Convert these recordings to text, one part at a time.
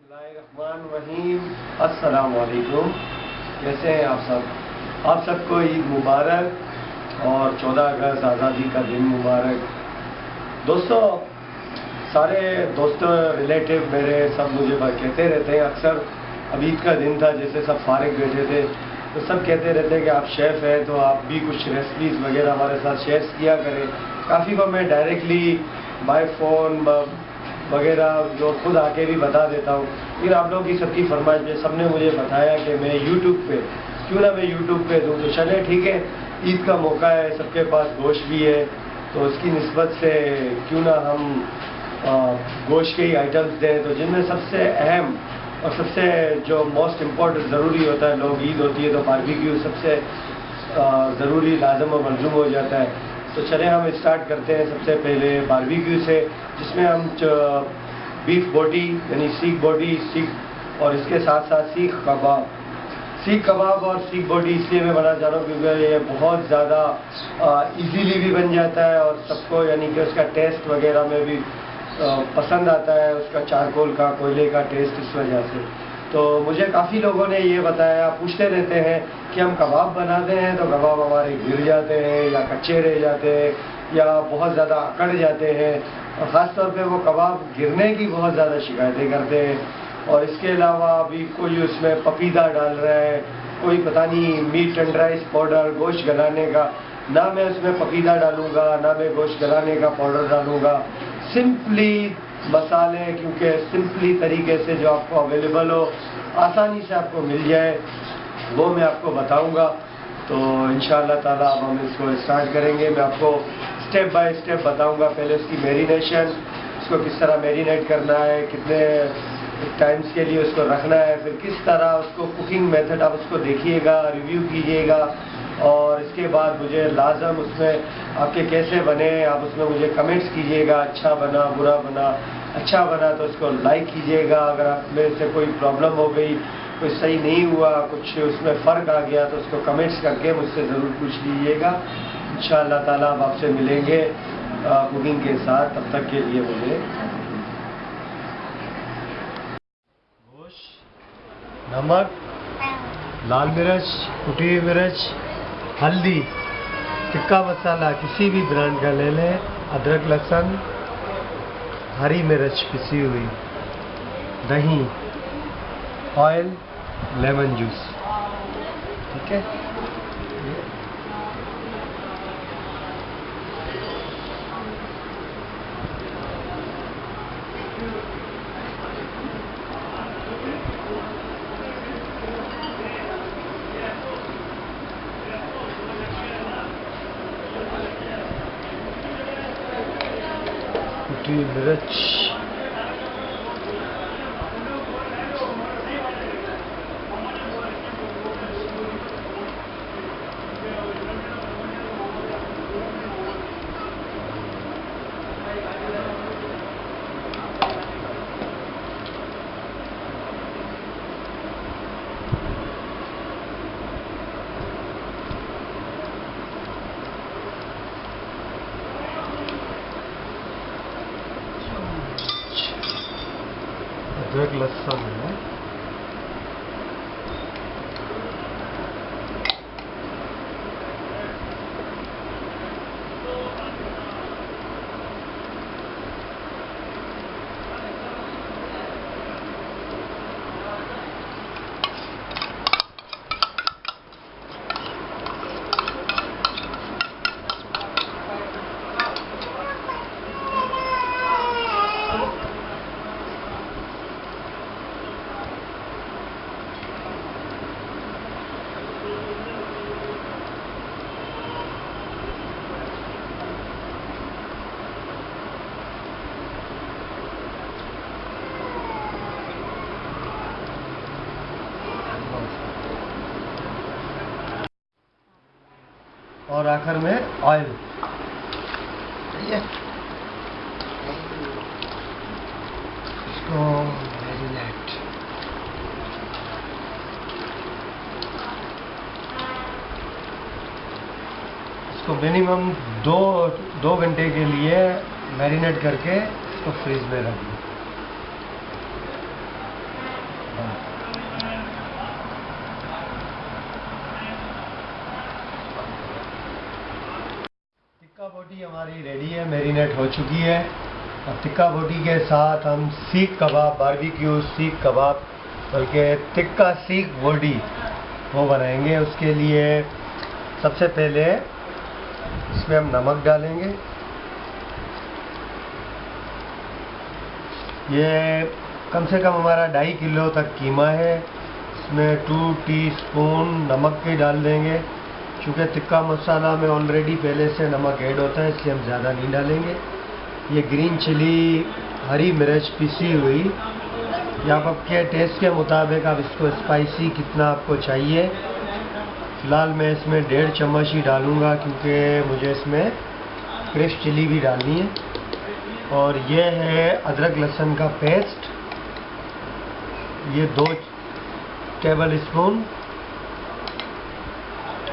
बिस्मिल्लाहिर्रहमानिर्रहीम। अस्सलाम वालेकुम। कैसे हैं आप सब? आप सबको ईद मुबारक और 14 अगस्त आज़ादी का दिन मुबारक। दोस्तों, सारे दोस्तों रिलेटिव मेरे सब मुझे कहते रहते हैं अक्सर, अब ईद का दिन था, जैसे सब फारिग बैठे थे तो सब कहते रहते हैं कि आप शेफ़ हैं तो आप भी कुछ रेसिपीज़ वगैरह हमारे साथ शेयर किया करें। काफ़ी को मैं डायरेक्टली बाय फ़ोन वगैरह जो खुद आके भी बता देता हूँ, लेकिन आप लोगों की सबकी फरमाइश पे सबने मुझे बताया कि मैं यूट्यूब पे क्यों ना मैं यूट्यूब पे दूँ। तो चले ठीक है, ईद का मौका है, सबके पास गोश्त भी है, तो उसकी निस्बत से क्यों ना हम गोश्त के ही आइटम्स दें। तो जिनमें सबसे अहम और सबसे जो मोस्ट इम्पॉर्टेंट ज़रूरी होता है, लोग ईद होती है तो बारबेक्यू सबसे ज़रूरी लाजम और मलजूम हो जाता है। तो चले हम स्टार्ट करते हैं सबसे पहले बारबेक्यू से, जिसमें हम बीफ बोटी यानी सीख बोटी, सीख और इसके साथ साथ सीख कबाब और सीख बोटी इसलिए मैं बनाना चाह रहा हूँ क्योंकि ये बहुत ज़्यादा इजीली भी बन जाता है और सबको यानी कि उसका टेस्ट वगैरह में भी पसंद आता है, उसका चारकोल का कोयले का टेस्ट, इस वजह से। तो मुझे काफ़ी लोगों ने ये बताया, पूछते रहते हैं कि हम कबाब बनाते हैं तो कबाब हमारे गिर जाते हैं या कच्चे रह जाते हैं या बहुत ज़्यादा अकड़ जाते हैं, और ख़ास तौर पे वो कबाब गिरने की बहुत ज़्यादा शिकायतें करते हैं। और इसके अलावा अभी कोई उसमें पपीता डाल रहा है, कोई पता नहीं मीट एंड राइस पाउडर गोश्त गलाने का, ना मैं उसमें पपीता डालूँगा ना मैं गोश्त गलाने का पाउडर डालूँगा। सिंपली मसाले, क्योंकि सिंपली तरीके से जो आपको अवेलेबल हो, आसानी से आपको मिल जाए, वो मैं आपको बताऊंगा। तो इंशाअल्लाह ताला अब हम इसको स्टार्ट करेंगे। मैं आपको स्टेप बाय स्टेप बताऊंगा। पहले उसकी मैरिनेशन, उसको किस तरह मैरिनेट करना है, कितने टाइम्स के लिए उसको रखना है, फिर किस तरह उसको कुकिंग मेथड आप उसको देखिएगा, रिव्यू कीजिएगा, और इसके बाद मुझे लाजम उसमें आपके कैसे बने आप उसमें मुझे कमेंट्स कीजिएगा, अच्छा बना बुरा बना। अच्छा बना तो उसको लाइक कीजिएगा, अगर आप में से कोई प्रॉब्लम हो गई, कोई सही नहीं हुआ, कुछ उसमें फ़र्क आ गया तो उसको कमेंट्स करके मुझसे ज़रूर पूछ लीजिएगा। इंशाअल्लाह ताला अब आपसे मिलेंगे कुकिंग के साथ, तब तक के लिए मुझे नमक, लाल मिर्च, कुटी हुई मिर्च, हल्दी, टिक्का मसाला किसी भी ब्रांड का ले लें, अदरक लहसुन, हरी मिर्च पिसी हुई, दही, ऑयल, लेमन जूस। ठीक है, कुटी मिर्च, अदरक लहसुन है, और आखिर में ऑयल। इसको मैरिनेट, इसको मिनिमम दो घंटे के लिए मैरिनेट करके इसको फ्रीज में रख दें। बोटी हमारी रेडी है, मैरिनेट हो चुकी है। और टिक्का बोटी के साथ हम सीख कबाब, बारबेक्यू सीख कबाब बल्कि टिक्का सीख बोटी वो बनाएंगे। उसके लिए सबसे पहले इसमें हम नमक डालेंगे। ये कम से कम हमारा 2.5 किलो तक कीमा है। इसमें 2 टीस्पून नमक के डाल देंगे। चूँकि टिक्का मसाला में ऑलरेडी पहले से नमक ऐड होता है, इसलिए हम ज़्यादा नहीं डालेंगे। ये ग्रीन चिली, हरी मिर्च पिसी हुई, या आप आपके टेस्ट के मुताबिक आप इसको स्पाइसी कितना आपको चाहिए। फ़िलहाल मैं इसमें 1.5 चम्मच ही डालूँगा क्योंकि मुझे इसमें फ्रेश चिली भी डालनी है। और ये है अदरक लहसुन का पेस्ट, ये 2 टेबल स्पून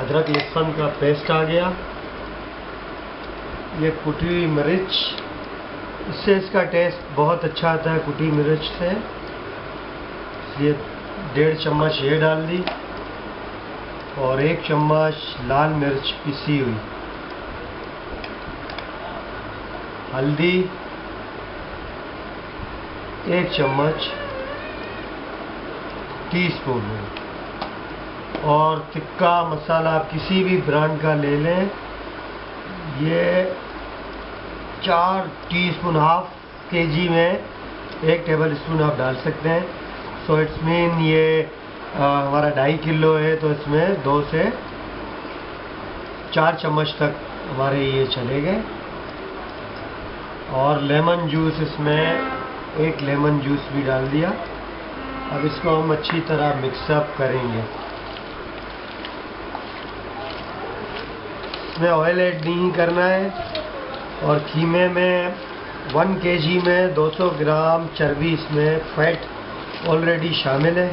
अदरक लहसुन का पेस्ट आ गया। ये कुटी हुई मिर्च, इससे इसका टेस्ट बहुत अच्छा आता है कुटी मिर्च से, इसलिए 1.5 चम्मच ये डाल दी। और 1 चम्मच लाल मिर्च पिसी हुई, हल्दी 1 चम्मच टीस्पून में। और टिक्का मसाला आप किसी भी ब्रांड का ले लें, ये 4 टीस्पून, हाफ केजी में 1 टेबल स्पून आप डाल सकते हैं। सो इट्स मीन ये हमारा 2.5 किलो है, तो इसमें 2 से 4 चम्मच तक हमारे ये चले गए। और लेमन जूस, इसमें 1 लेमन जूस भी डाल दिया। अब इसको हम अच्छी तरह मिक्सअप करेंगे। इसमें ऑयल ऐड नहीं करना है। और कीमे में 1 केजी में 200 ग्राम चर्बी, इसमें फैट ऑलरेडी शामिल है।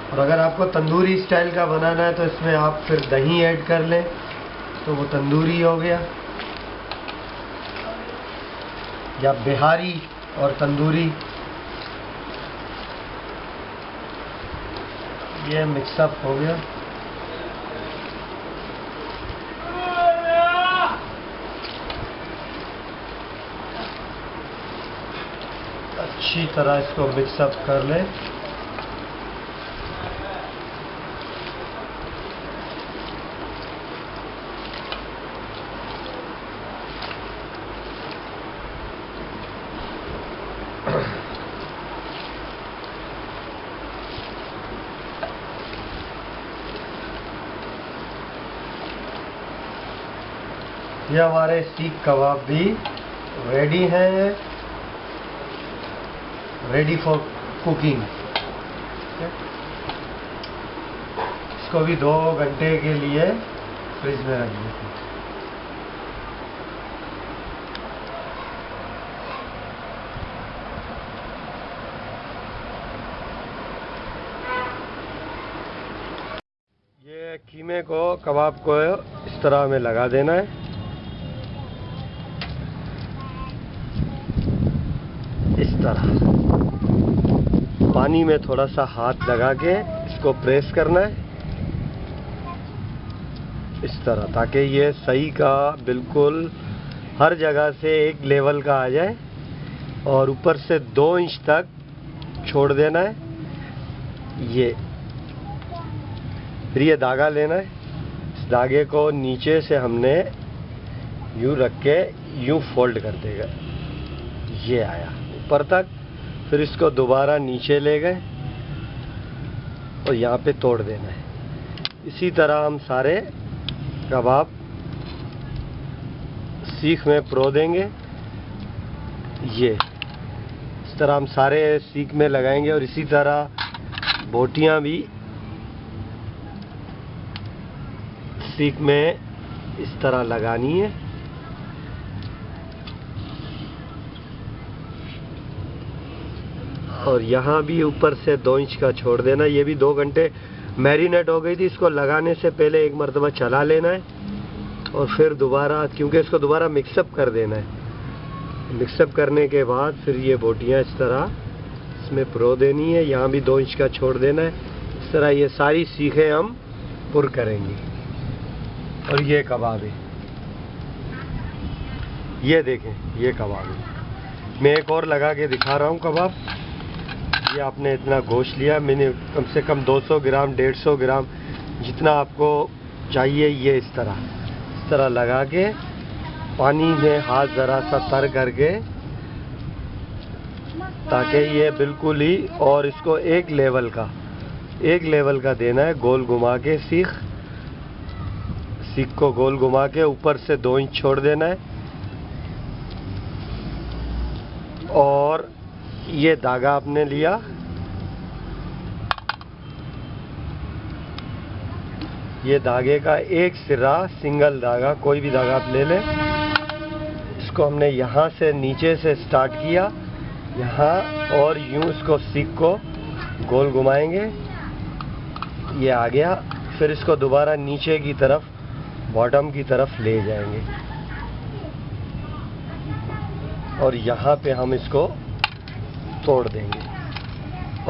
और अगर आपको तंदूरी स्टाइल का बनाना है तो इसमें आप फिर दही ऐड कर लें, तो वो तंदूरी हो गया। या बिहारी और तंदूरी, ये मिक्सअप हो गया। अच्छी तरह इसको मिक्सअप कर लें। ये हमारे सीख कबाब भी रेडी हैं, रेडी फॉर कुकिंग। इसको भी 2 घंटे के लिए फ्रिज में रख देते हैं। ये कीमे को, कबाब को इस तरह में लगा देना है। इस तरह पानी में थोड़ा सा हाथ लगा के इसको प्रेस करना है इस तरह, ताकि ये सही का बिल्कुल हर जगह से एक लेवल का आ जाए। और ऊपर से 2 इंच तक छोड़ देना है। ये फिर ये धागा लेना है। इस धागे को नीचे से हमने यूं रख के यूं फोल्ड कर देगा, ये आया ऊपर तक। फिर इसको दोबारा नीचे ले गए और यहाँ पे तोड़ देना है। इसी तरह हम सारे कबाब सीख में परो देंगे। ये इस तरह हम सारे सीख में लगाएंगे। और इसी तरह बोटियां भी सीख में इस तरह लगानी है। और यहाँ भी ऊपर से 2 इंच का छोड़ देना। ये भी 2 घंटे मैरिनेट हो गई थी। इसको लगाने से पहले एक मरतबा चला लेना है और फिर दोबारा, क्योंकि इसको दोबारा मिक्सअप कर देना है। मिक्सअप करने के बाद फिर ये बोटियाँ इस तरह इसमें परो देनी है। यहाँ भी 2 इंच का छोड़ देना है। इस तरह ये सारी सीखें हम पुर करेंगे। और ये कबाब है। ये देखें, ये कबाब है। मैं एक और लगा के दिखा रहा हूँ कबाब। ये आपने इतना गोश्त लिया, मैंने कम से कम 200 ग्राम 150 ग्राम जितना आपको चाहिए, ये इस तरह लगा के पानी में हाथ ज़रा सा तर करके, ताकि ये बिल्कुल ही, और इसको एक लेवल का देना है। गोल घुमा के सीख को गोल घुमा के ऊपर से 2 इंच छोड़ देना है। और ये धागा आपने लिया, ये धागे का एक सिरा, सिंगल धागा, कोई भी धागा आप ले लें। इसको हमने यहाँ से नीचे से स्टार्ट किया, यहाँ, और यूं इसको सीख को गोल घुमाएंगे, ये आ गया। फिर इसको दोबारा नीचे की तरफ, बॉटम की तरफ ले जाएंगे, और यहाँ पे हम इसको तोड़ देंगे,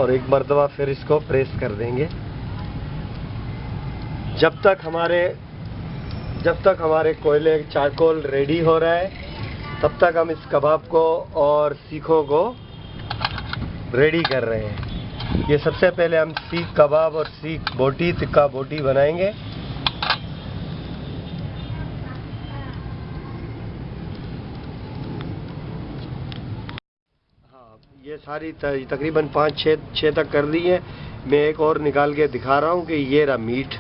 और एक मर्तबा फिर इसको प्रेस कर देंगे। जब तक हमारे कोयले चारकोल रेडी हो रहा है, तब तक हम इस कबाब को और सीखों को रेडी कर रहे हैं। ये सबसे पहले हम सीख कबाब और सीख बोटी, तिक्का बोटी बनाएंगे। हाँ, ये सारी तकरीबन 5-6 तक कर दी है। मैं एक और निकाल के दिखा रहा हूँ कि ये रहा मीट,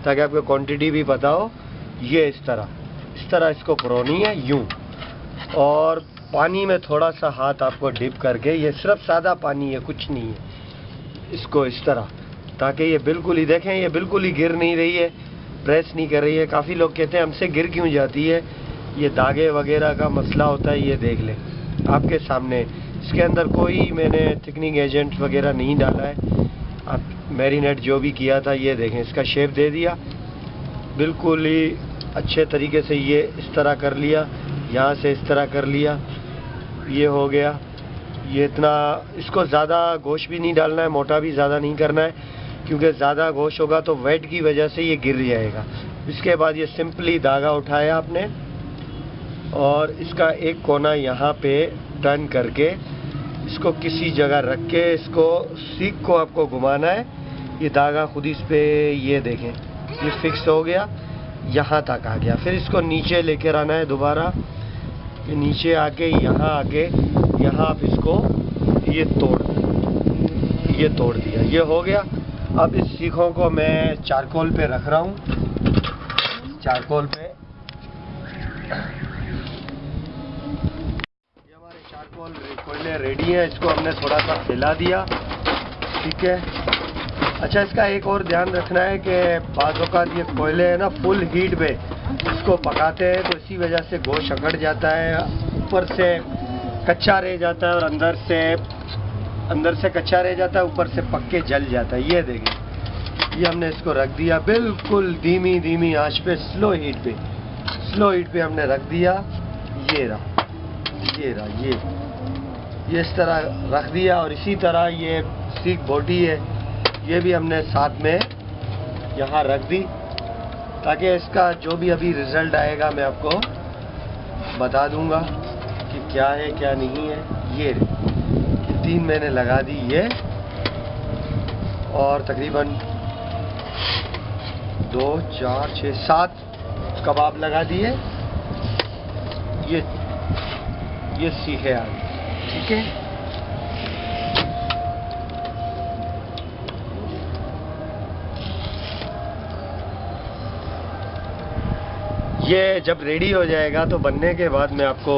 ताकि आपको क्वांटिटी भी पता हो। ये इस तरह इसको परोनी है, यूं, और पानी में थोड़ा सा हाथ आपको डिप करके, ये सिर्फ सादा पानी है, कुछ नहीं है, इसको इस तरह, ताकि ये बिल्कुल ही, देखें ये बिल्कुल ही गिर नहीं रही है, प्रेस नहीं कर रही है। काफ़ी लोग कहते हैं हमसे गिर क्यों जाती है, ये धागे वगैरह का मसला होता है। ये देख लें आपके सामने, इसके अंदर कोई मैंने थिकनिंग एजेंट वगैरह नहीं डाला है। आप मैरिनेट जो भी किया था, ये देखें, इसका शेप दे दिया बिल्कुल ही अच्छे तरीके से। ये इस तरह कर लिया, यहाँ से इस तरह कर लिया, ये हो गया। ये इतना, इसको ज़्यादा गोश्त भी नहीं डालना है, मोटा भी ज़्यादा नहीं करना है, क्योंकि ज़्यादा गोश्त होगा तो वेट की वजह से ये गिर जाएगा। इसके बाद ये सिंपली धागा उठाया आपने, और इसका एक कोना यहाँ पे टर्न करके, इसको किसी जगह रख के, इसको सीख को आपको घुमाना है। ये धागा खुद इस पे, ये देखें, ये फिक्स हो गया, यहाँ तक आ गया। फिर इसको नीचे लेकर आना है दोबारा, ये नीचे आके, यहाँ आप इसको ये तोड़ दिया, ये हो गया। अब इस सीखों को मैं चारकोल पे रख रहा हूँ, चारकोल पे। ये हमारे चारकोल कोयले रेडी है, इसको हमने थोड़ा सा फैला दिया, ठीक है। अच्छा, इसका एक और ध्यान रखना है कि बाज़ औक़ात ये कोयले है ना, फुल हीट पे इसको पकाते हैं, तो इसी वजह से गोश्त अकड़ जाता है, ऊपर से कच्चा रह जाता है, और अंदर से कच्चा रह जाता है, ऊपर से पक के जल जाता है। ये देखिए, ये हमने इसको रख दिया बिल्कुल धीमी आंच पे, स्लो हीट पे हमने रख दिया। ये रहा, ये इस तरह रख दिया। और इसी तरह ये सीख बोटी है, ये भी हमने साथ में यहाँ रख दी, ताकि इसका जो भी अभी रिज़ल्ट आएगा मैं आपको बता दूंगा कि क्या है क्या नहीं है। ये 3 मैंने लगा दी ये, और तकरीबन 2, 4, 6, 7 कबाब लगा दिए। ये सीखे आ गए, ठीक है। ये जब रेडी हो जाएगा तो बनने के बाद मैं आपको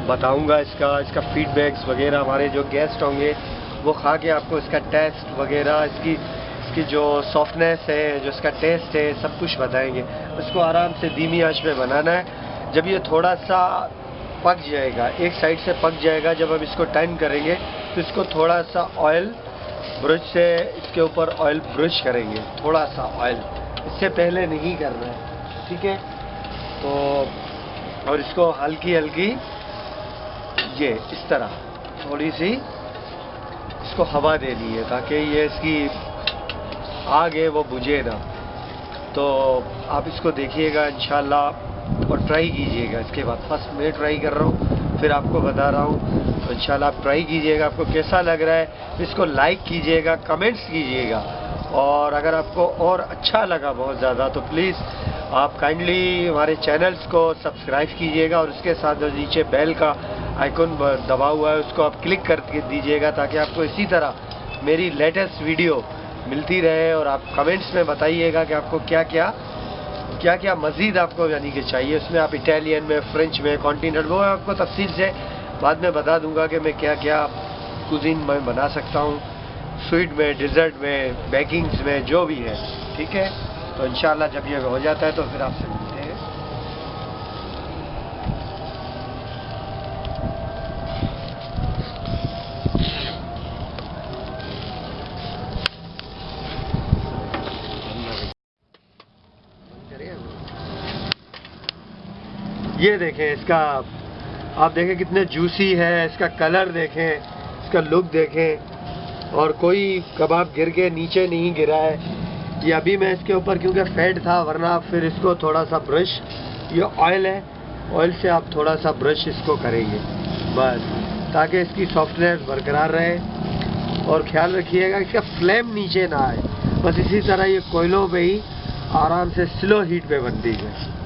बताऊंगा इसका फीडबैक्स वगैरह। हमारे जो गेस्ट होंगे वो खा के आपको इसका टेस्ट वगैरह, इसकी जो सॉफ्टनेस है, जो इसका टेस्ट है, सब कुछ बताएंगे। इसको आराम से धीमी आंच पे बनाना है। जब ये थोड़ा सा पक जाएगा, एक साइड से पक जाएगा, जब हम इसको टर्न करेंगे तो इसको थोड़ा सा ऑयल ब्रश से इसके ऊपर ऑयल ब्रश करेंगे, थोड़ा सा ऑयल, इससे पहले नहीं करना है, ठीक है। तो और इसको हल्की ये इस तरह थोड़ी सी इसको हवा देनी है, ताकि ये इसकी आग है वो बुझे ना। तो आप इसको देखिएगा, इंशाल्लाह और ट्राई कीजिएगा। इसके बाद फर्स्ट मैं ट्राई कर रहा हूँ, फिर आपको बता रहा हूँ। तो इंशाल्लाह आप ट्राई कीजिएगा, आपको कैसा लग रहा है इसको लाइक कीजिएगा, कमेंट्स कीजिएगा। और अगर आपको और अच्छा लगा बहुत ज़्यादा तो प्लीज़ आप काइंडली हमारे चैनल्स को सब्सक्राइब कीजिएगा और उसके साथ जो नीचे बेल का आइकन दबा हुआ है उसको आप क्लिक कर दीजिएगा, ताकि आपको इसी तरह मेरी लेटेस्ट वीडियो मिलती रहे। और आप कमेंट्स में बताइएगा कि आपको क्या क्या मज़ीद आपको यानी कि चाहिए। उसमें आप इटालियन में, फ्रेंच में, कॉन्टिनेंटल, वो आपको तफसील से बाद में बता दूंगा कि मैं क्या क्या कुजीन में बना सकता हूँ, स्वीट में, डिज़र्ट में, बेकिंग्स में, जो भी है। ठीक है, तो इंशाल्लाह जब ये हो जाता है तो फिर आपसे मिलते हैं। ये देखें इसका, आप देखें कितने जूसी है, इसका कलर देखें, इसका लुक देखें, और कोई कबाब गिर के नीचे नहीं गिरा है। ये अभी मैं इसके ऊपर क्योंकि फैट था, वरना आप फिर इसको थोड़ा सा ब्रश, ये ऑयल है, ऑयल से आप थोड़ा सा ब्रश इसको करेंगे बस, ताकि इसकी सॉफ्टनेस बरकरार रहे। और ख्याल रखिएगा इसका फ्लेम नीचे ना आए, बस इसी तरह ये कोयलों पे ही आराम से स्लो हीट पे बनती है।